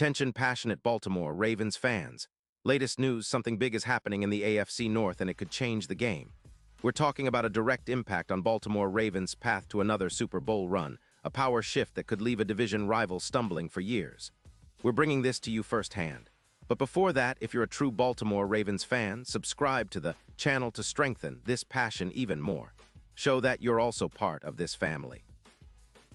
Attention passionate Baltimore Ravens fans. Latest news, something big is happening in the AFC North and it could change the game. We're talking about a direct impact on Baltimore Ravens' path to another Super Bowl run, a power shift that could leave a division rival stumbling for years. We're bringing this to you firsthand. But before that, if you're a true Baltimore Ravens fan, subscribe to the channel to strengthen this passion even more. Show that you're also part of this family.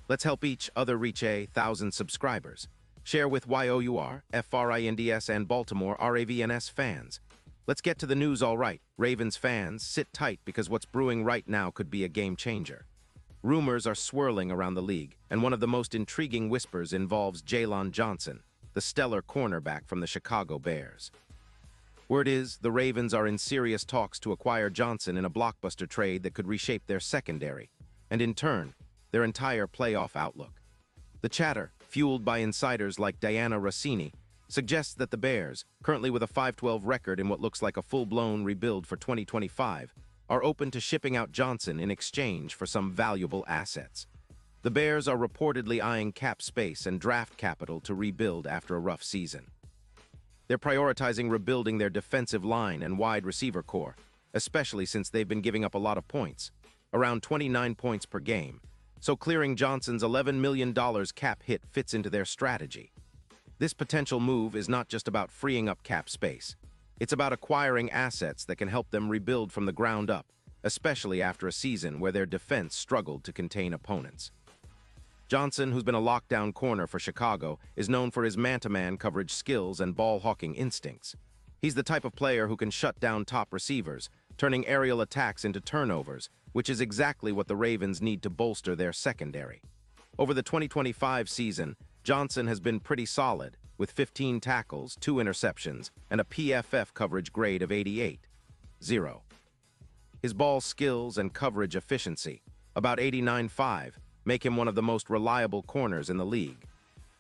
Let's help each other reach 1,000 subscribers. Share with YOUR, FRINDS, and Baltimore RAVENS fans. Let's get to the news all right. Ravens fans, sit tight because what's brewing right now could be a game changer. Rumors are swirling around the league, and one of the most intriguing whispers involves Jaylon Johnson, the stellar cornerback from the Chicago Bears. Word is, the Ravens are in serious talks to acquire Johnson in a blockbuster trade that could reshape their secondary, and in turn, their entire playoff outlook. The chatter, fueled by insiders like Diana Rossini, suggests that the Bears, currently with a 5-12 record in what looks like a full-blown rebuild for 2025, are open to shipping out Johnson in exchange for some valuable assets. The Bears are reportedly eyeing cap space and draft capital to rebuild after a rough season. They're prioritizing rebuilding their defensive line and wide receiver core, especially since they've been giving up a lot of points, around 29 points per game, so clearing Johnson's $11 million cap hit fits into their strategy. This potential move is not just about freeing up cap space. It's about acquiring assets that can help them rebuild from the ground up, especially after a season where their defense struggled to contain opponents. Johnson, who's been a lockdown corner for Chicago, is known for his man-to-man coverage skills and ball-hawking instincts. He's the type of player who can shut down top receivers, turning aerial attacks into turnovers, which is exactly what the Ravens need to bolster their secondary. Over the 2025 season, Johnson has been pretty solid, with 15 tackles, 2 interceptions, and a PFF coverage grade of 88.0. His ball skills and coverage efficiency, about 89.5, make him one of the most reliable corners in the league.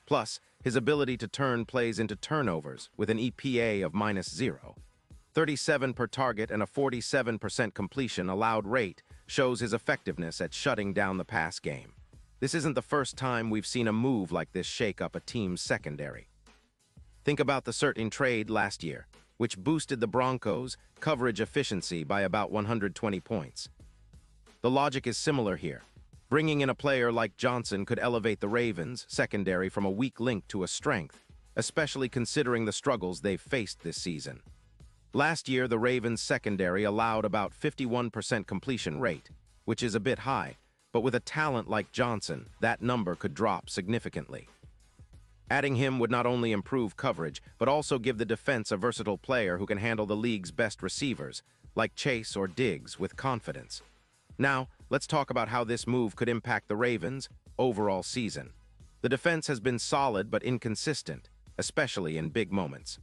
Plus, his ability to turn plays into turnovers with an EPA of -0. 37 per target and a 47% completion allowed rate shows his effectiveness at shutting down the pass game. This isn't the first time we've seen a move like this shake up a team's secondary. Think about the certain trade last year, which boosted the Broncos' coverage efficiency by about 120 points. The logic is similar here. Bringing in a player like Johnson could elevate the Ravens' secondary from a weak link to a strength, especially considering the struggles they've faced this season. Last year, the Ravens' secondary allowed about 51% completion rate, which is a bit high, but with a talent like Johnson, that number could drop significantly. Adding him would not only improve coverage, but also give the defense a versatile player who can handle the league's best receivers, like Chase or Diggs, with confidence. Now, let's talk about how this move could impact the Ravens' overall season. The defense has been solid but inconsistent, especially in big moments.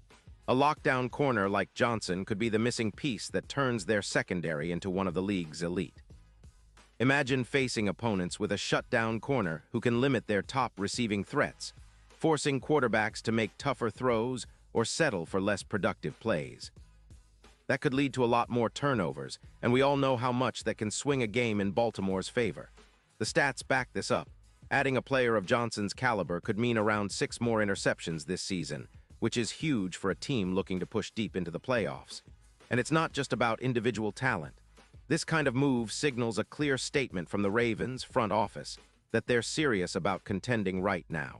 A lockdown corner like Johnson could be the missing piece that turns their secondary into one of the league's elite. Imagine facing opponents with a shutdown corner who can limit their top receiving threats, forcing quarterbacks to make tougher throws or settle for less productive plays. That could lead to a lot more turnovers, and we all know how much that can swing a game in Baltimore's favor. The stats back this up. Adding a player of Johnson's caliber could mean around 6 more interceptions this season, which is huge for a team looking to push deep into the playoffs. And it's not just about individual talent. This kind of move signals a clear statement from the Ravens' front office that they're serious about contending right now.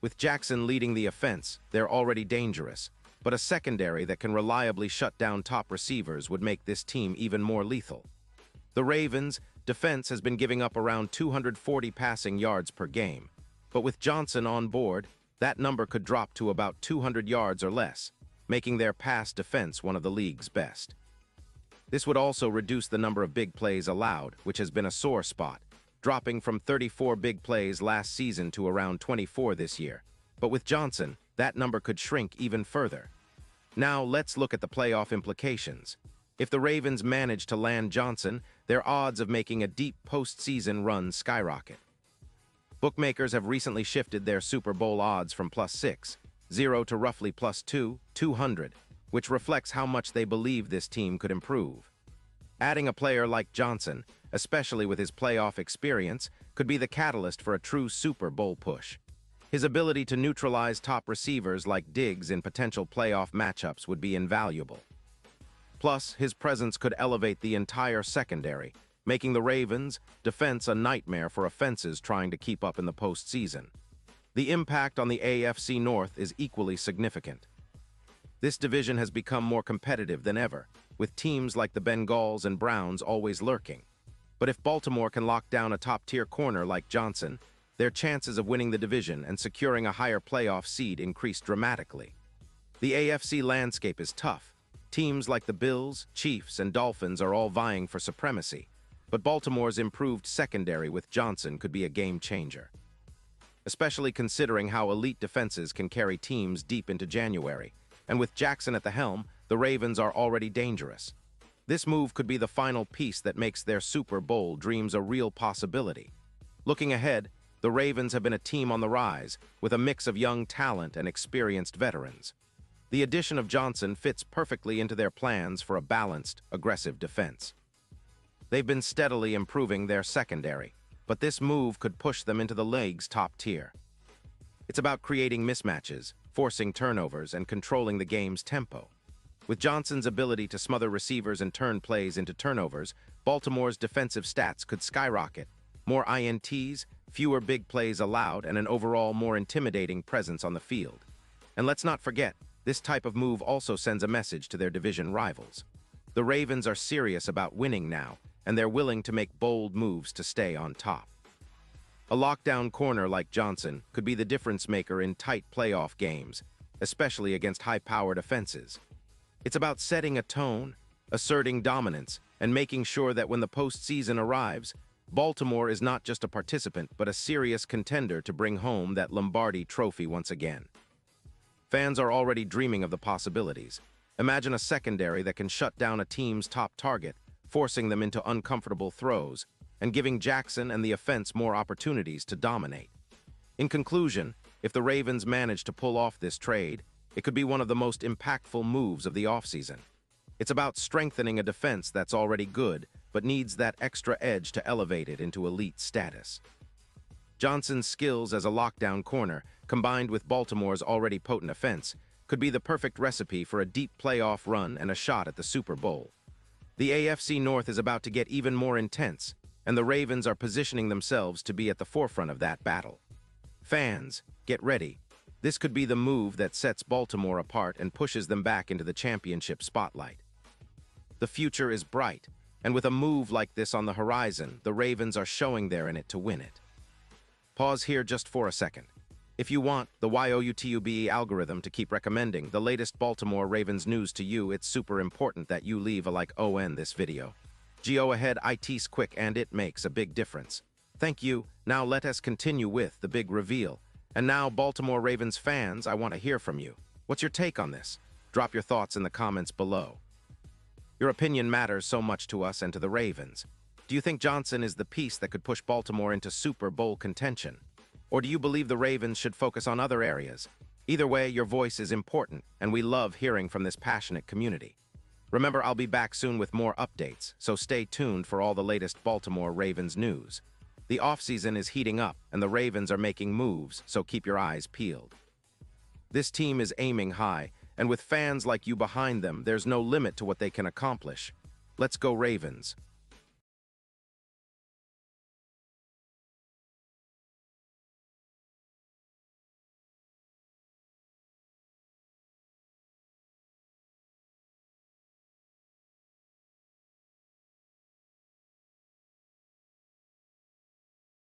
With Jackson leading the offense, they're already dangerous, but a secondary that can reliably shut down top receivers would make this team even more lethal. The Ravens' defense has been giving up around 240 passing yards per game, but with Johnson on board, that number could drop to about 200 yards or less, making their pass defense one of the league's best. This would also reduce the number of big plays allowed, which has been a sore spot, dropping from 34 big plays last season to around 24 this year. But with Johnson, that number could shrink even further. Now let's look at the playoff implications. If the Ravens manage to land Johnson, their odds of making a deep postseason run skyrocket. Bookmakers have recently shifted their Super Bowl odds from +6.0 to roughly +200, which reflects how much they believe this team could improve. Adding a player like Johnson, especially with his playoff experience, could be the catalyst for a true Super Bowl push. His ability to neutralize top receivers like Diggs in potential playoff matchups would be invaluable. Plus, his presence could elevate the entire secondary, making the Ravens' defense a nightmare for offenses trying to keep up in the postseason. The impact on the AFC North is equally significant. This division has become more competitive than ever, with teams like the Bengals and Browns always lurking. But if Baltimore can lock down a top-tier corner like Johnson, their chances of winning the division and securing a higher playoff seed increase dramatically. The AFC landscape is tough. Teams like the Bills, Chiefs, and Dolphins are all vying for supremacy, but Baltimore's improved secondary with Johnson could be a game-changer, especially considering how elite defenses can carry teams deep into January. And with Jackson at the helm, the Ravens are already dangerous. This move could be the final piece that makes their Super Bowl dreams a real possibility. Looking ahead, the Ravens have been a team on the rise, with a mix of young talent and experienced veterans. The addition of Johnson fits perfectly into their plans for a balanced, aggressive defense. They've been steadily improving their secondary, but this move could push them into the league's top tier. It's about creating mismatches, forcing turnovers, and controlling the game's tempo. With Johnson's ability to smother receivers and turn plays into turnovers, Baltimore's defensive stats could skyrocket. More INTs, fewer big plays allowed, and an overall more intimidating presence on the field. And let's not forget, this type of move also sends a message to their division rivals. The Ravens are serious about winning now, and they're willing to make bold moves to stay on top. A lockdown corner like Johnson could be the difference maker in tight playoff games, especially against high-powered offenses. It's about setting a tone, asserting dominance, and making sure that when the postseason arrives, Baltimore is not just a participant, but a serious contender to bring home that Lombardi trophy once again. Fans are already dreaming of the possibilities. Imagine a secondary that can shut down a team's top target, forcing them into uncomfortable throws, and giving Jackson and the offense more opportunities to dominate. In conclusion, if the Ravens manage to pull off this trade, it could be one of the most impactful moves of the offseason. It's about strengthening a defense that's already good, but needs that extra edge to elevate it into elite status. Johnson's skills as a lockdown corner, combined with Baltimore's already potent offense, could be the perfect recipe for a deep playoff run and a shot at the Super Bowl. The AFC North is about to get even more intense, and the Ravens are positioning themselves to be at the forefront of that battle. Fans, get ready. This could be the move that sets Baltimore apart and pushes them back into the championship spotlight. The future is bright, and with a move like this on the horizon, the Ravens are showing they're in it to win it. Pause here just for a second. If you want the YouTube algorithm to keep recommending the latest Baltimore Ravens news to you, it's super important that you leave a like on this video. Go ahead, it's quick and it makes a big difference. Thank you. Now let us continue with the big reveal. And now, Baltimore Ravens fans, I want to hear from you. What's your take on this? Drop your thoughts in the comments below. Your opinion matters so much to us and to the Ravens. Do you think Johnson is the piece that could push Baltimore into Super Bowl contention? Or do you believe the Ravens should focus on other areas? Either way, your voice is important, and we love hearing from this passionate community. Remember, I'll be back soon with more updates, so stay tuned for all the latest Baltimore Ravens news. The offseason is heating up, and the Ravens are making moves, so keep your eyes peeled. This team is aiming high, and with fans like you behind them, there's no limit to what they can accomplish. Let's go Ravens!